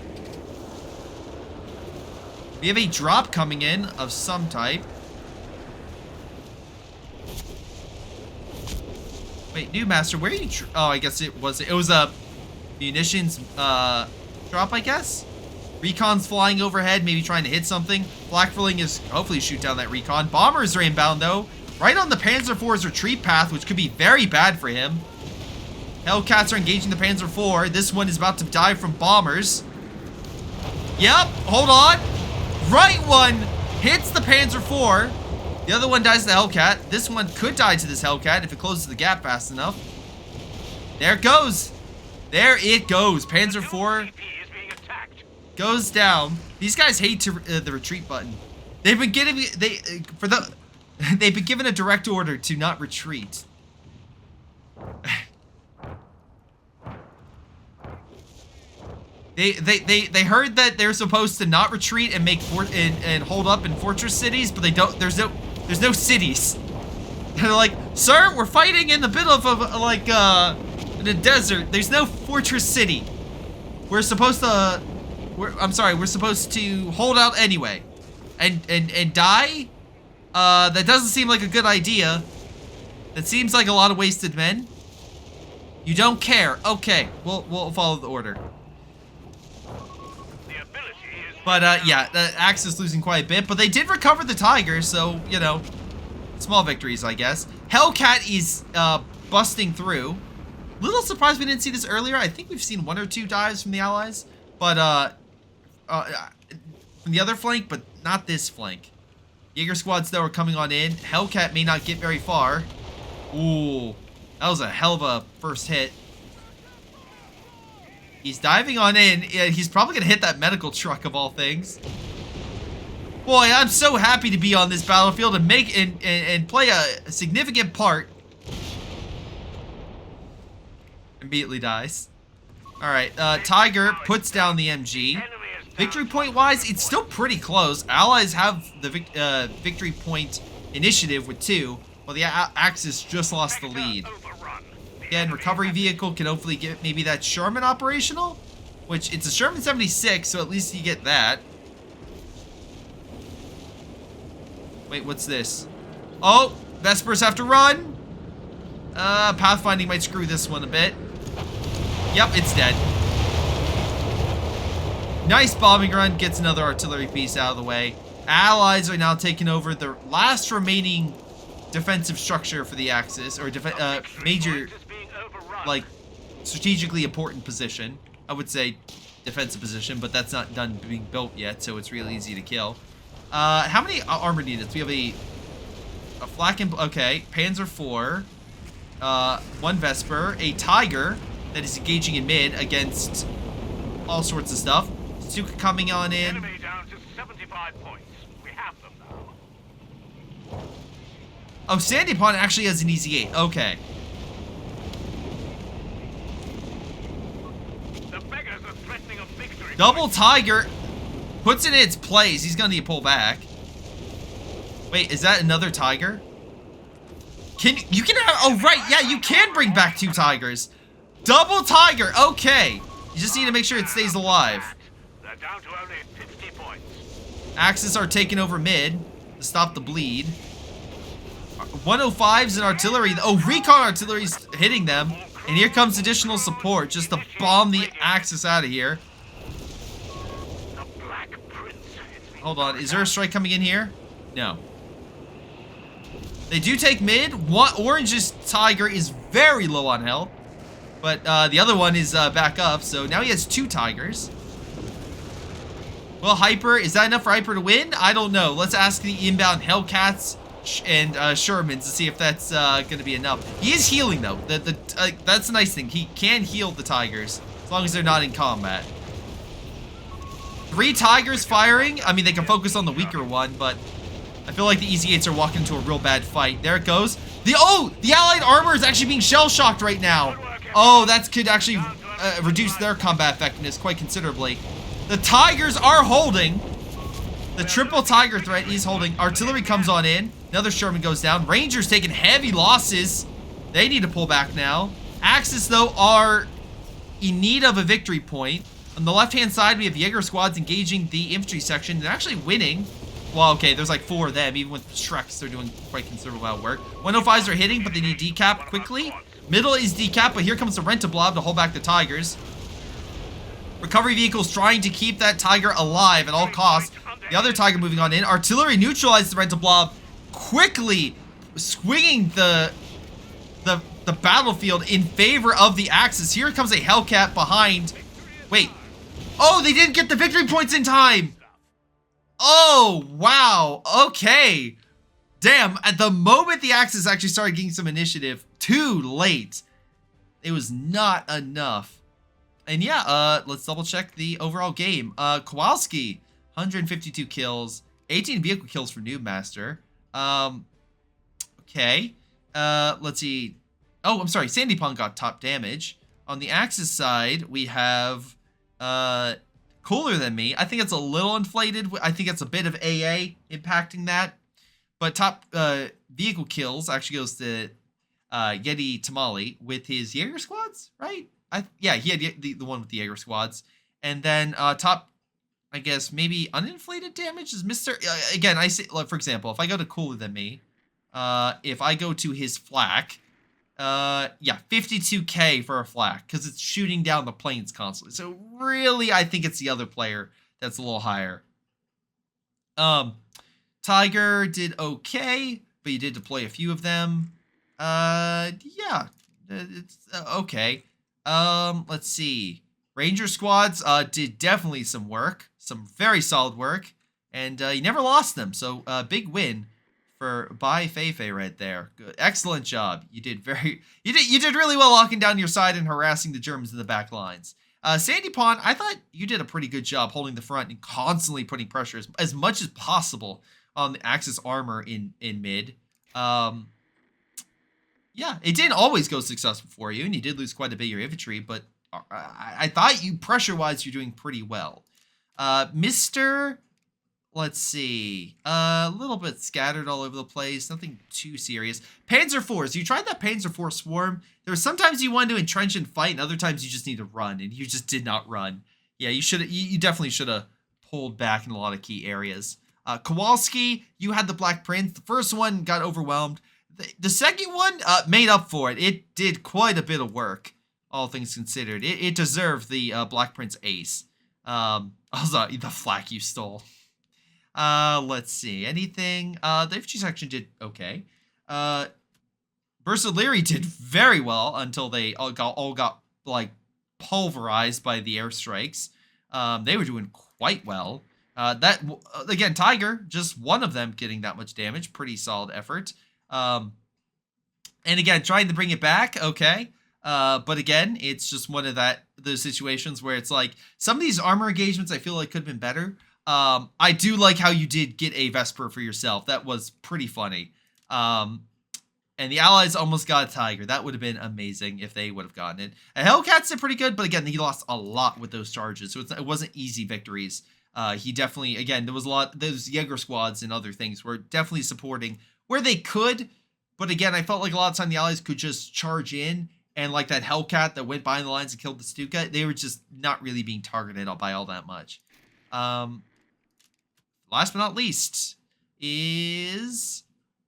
We have a drop coming in of some type. Wait, Noobmaster, where are you? Oh, I guess it was a munitions drop, I guess. Recon's flying overhead, maybe trying to hit something. Flakverling is hopefully shoot down that recon. Bombers are inbound though, right on the Panzer IV's retreat path, which could be very bad for him. Hellcats are engaging the Panzer IV. This one is about to die from bombers. Yep, hold on. Right one hits the Panzer IV. The other one dies to the Hellcat. This one could die to this Hellcat if it closes the gap fast enough. There it goes. There it goes. Panzer IV goes down. These guys hate the retreat button. They've been getting they've been given a direct order to not retreat. They heard that they're supposed to not retreat and make and hold up in fortress cities, but they don't. There's no cities. They're like, sir, we're fighting in the middle of in a desert. There's no fortress city. We're supposed to. We're supposed to hold out anyway, and die. That doesn't seem like a good idea. That seems like a lot of wasted men. You don't care. Okay, we'll follow the order. But yeah, the Axis losing quite a bit, but they did recover the Tiger, so you know, small victories, I guess. Hellcat is busting through. Little surprised we didn't see this earlier. I think we've seen 1 or 2 dives from the Allies, but from the other flank, but not this flank. Jäger squads though are coming on in. Hellcat may not get very far. Ooh, that was a hell of a first hit. He's diving on in. Yeah, he's probably gonna hit that medical truck of all things. Boy, I'm so happy to be on this battlefield and make and play a significant part. Immediately dies. All right, Tiger puts down the MG. Victory point wise, it's still pretty close. Allies have the victory point initiative with 2, while the Axis just lost the lead. Again, recovery vehicle can hopefully get maybe that Sherman operational, which it's a Sherman 76, so at least you get that. Wait, what's this? Oh, Vespers have to run. Pathfinding might screw this one a bit. Yep, it's dead. Nice bombing run, gets another artillery piece out of the way. Allies are now taking over the last remaining defensive structure for the Axis, or major, like, strategically important position. I would say defensive position, but that's not done being built yet, so it's really easy to kill. How many armored units? We have a flak and, okay, Panzer IV, 1 Vesper, a Tiger that is engaging in mid against all sorts of stuff. Stuka coming on in. Enemy down to 75 points. We have them now. Oh, Sandypawn actually has an easy 8. Okay. The beggars are threatening a victory. Double Tiger puts it in its place. He's gonna need to pull back. Wait, is that another tiger? You can have, oh right, yeah, you can bring back 2 tigers. Double tiger, okay. You just need to make sure it stays alive. They're down to only 50 points. Axis are taking over mid to stop the bleed. 105s and artillery. Oh, recon artillery's hitting them. And here comes additional support just to bomb the Axis out of here. Hold on, is there a strike coming in here? No. They do take mid. Orange's tiger is very low on health. But the other one is back up, so now he has 2 tigers. Well, Hyper, is that enough for Hyper to win? I don't know. Let's ask the inbound Hellcats and Shermans to see if that's going to be enough. He is healing, though. That's the nice thing. He can heal the tigers, as long as they're not in combat. 3 tigers firing. I mean, they can focus on the weaker one, but I feel like the Easy 8s are walking into a real bad fight. There it goes. The Allied armor is actually being shell-shocked right now. Oh, that could actually reduce their combat effectiveness quite considerably. The tigers are holding. The triple tiger threat is holding. Artillery comes on in. Another Sherman goes down. Rangers taking heavy losses. They need to pull back now. Axis, though, are in need of a victory point. On the left-hand side, we have Jaeger squads engaging the infantry section. They're actually winning. Well, okay, there's like 4 of them. Even with Shreks, they're doing quite considerable amount of work. 105s are hitting, but they need decap quickly. Middle is decap, but here comes the Rent-a-Blob to hold back the tigers. Recovery vehicles trying to keep that tiger alive at all costs. The other tiger moving on in. Artillery neutralizes the Rent-a-Blob, quickly swinging the battlefield in favor of the Axis. Here comes a Hellcat behind. Wait. Oh, they didn't get the victory points in time. Oh, wow. Okay. Damn, at the moment the Axis actually started getting some initiative, too late. It was not enough. And yeah, let's double check the overall game. Kowalski, 152 kills, 18 vehicle kills for Noob Master. Okay. Let's see. Oh, I'm sorry, Sandy Pond got top damage. On the Axis side, we have Cooler Than Me. I think it's a little inflated. I think it's a bit of AA impacting that. But top vehicle kills actually goes to Yeti Tamale with his Jaeger squads, right? Yeah, he had the one with the Jaeger squads. And then top, I guess, maybe uninflated damage is Mr. Again, I say, like, for example, if I go to Cooler Than Me, if I go to his flak, yeah, 52k for a flak, because it's shooting down the planes constantly. So really, I think it's the other player that's a little higher. Tiger did okay, but you did deploy a few of them. Yeah, it's okay. Let's see. Ranger squads did definitely some work, some very solid work, and you never lost them. So big win for Bai Feifei right there. Good, excellent job. You did really well locking down your side and harassing the Germans in the back lines. Sandy Pond, I thought you did a pretty good job holding the front and constantly putting pressure as much as possible on the Axis armor in mid. Yeah, it didn't always go successful for you, and you did lose quite a bit of your infantry, but I thought you, pressure-wise, you're doing pretty well. Let's see, a little bit scattered all over the place, nothing too serious. Panzer IVs, you tried that Panzer IV swarm. There were sometimes you wanted to entrench and fight, and other times you just need to run, and you just did not run. Yeah, you definitely should have pulled back in a lot of key areas. Kowalski, you had the Black Prince. The first one got overwhelmed. The second one made up for it. It did quite a bit of work, all things considered. It deserved the Black Prince ace. Also, the flak you stole. Let's see. Anything? The infantry section did okay. Bersaglieri did very well until they all got like pulverized by the airstrikes. They were doing quite well. That again, Tiger, just one of them getting that much damage. Pretty solid effort. And again, trying to bring it back, okay. But again, it's just one of those situations where it's like some of these armor engagements I feel like could have been better. I do like how you did get a Vesper for yourself. That was pretty funny. And the Allies almost got a Tiger. That would have been amazing if they would have gotten it. A Hellcats did pretty good, but again, he lost a lot with those charges, so it wasn't easy victories. He definitely, again, there was a lot, those Jaeger squads and other things were definitely supporting where they could. But again, I felt like a lot of time the Allies could just charge in, and like that Hellcat that went behind the lines and killed the Stuka, they were just not really being targeted by all that much. Last but not least is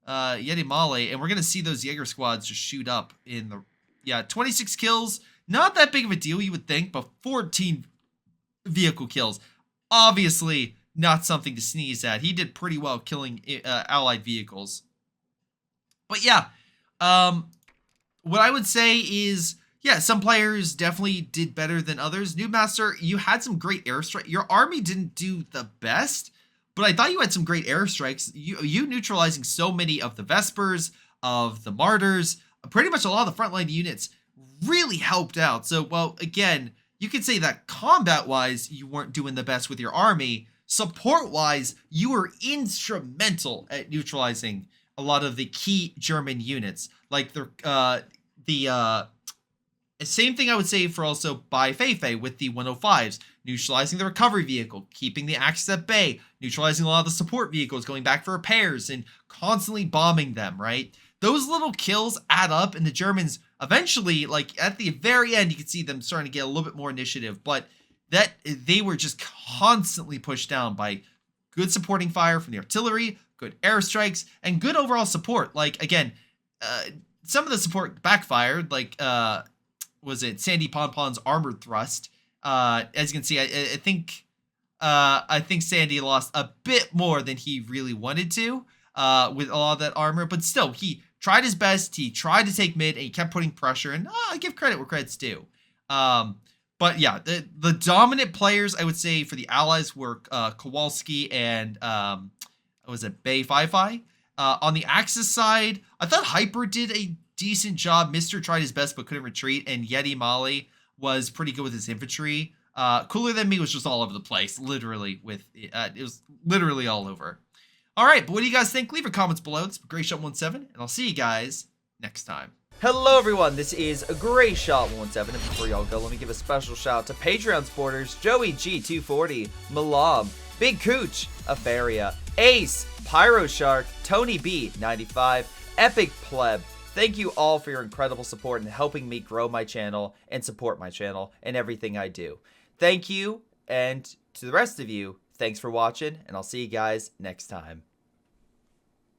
Yeti Male, and we're going to see those Jaeger squads just shoot up in the, 26 kills. Not that big of a deal, you would think, but 14 vehicle kills. Obviously not something to sneeze at. He did pretty well killing allied vehicles. But yeah, what I would say is, some players definitely did better than others. Noobmaster, you had some great airstrike. Your army didn't do the best, but I thought you had some great airstrikes. You neutralizing so many of the Vespers, of the Martyrs, pretty much a lot of the frontline units really helped out. So, well, again, you could say that combat-wise, you weren't doing the best with your army. Support-wise, you were instrumental at neutralizing a lot of the key German units. Like the same thing I would say for also by Feifei with the 105s, neutralizing the recovery vehicle, keeping the Axis at bay, neutralizing a lot of the support vehicles, going back for repairs, and constantly bombing them, right? Those little kills add up, and the Germans eventually, like at the very end, you can see them starting to get a little bit more initiative, but that they were just constantly pushed down by good supporting fire from the artillery, good airstrikes, and good overall support. Like, again, some of the support backfired, like, was it Sandy Ponpon's armored thrust? As you can see, I think Sandy lost a bit more than he really wanted to with all of that armor, but still, he tried his best. He tried to take mid, and he kept putting pressure, and I give credit where credit's due. But yeah, the dominant players, I would say, for the Allies were Kowalski and was it Bay Fi? On the Axis side, I thought Hyper did a decent job. Mister tried his best but couldn't retreat, and Yeti Mali was pretty good with his infantry. Cooler Than Me was just all over the place, literally. It was literally all over. All right, but what do you guys think? Leave your comments below. It's Greyshot17, and I'll see you guys next time. Hello everyone, this is Greyshot17, and before y'all go, let me give a special shout out to Patreon supporters Joey G240, Milam, Big Cooch, Aphyria, Ace, Pyro Shark, Tonybee 95, Epic Pleb. Thank you all for your incredible support and helping me grow my channel and support my channel and everything I do. Thank you, and to the rest of you, thanks for watching, and I'll see you guys next time.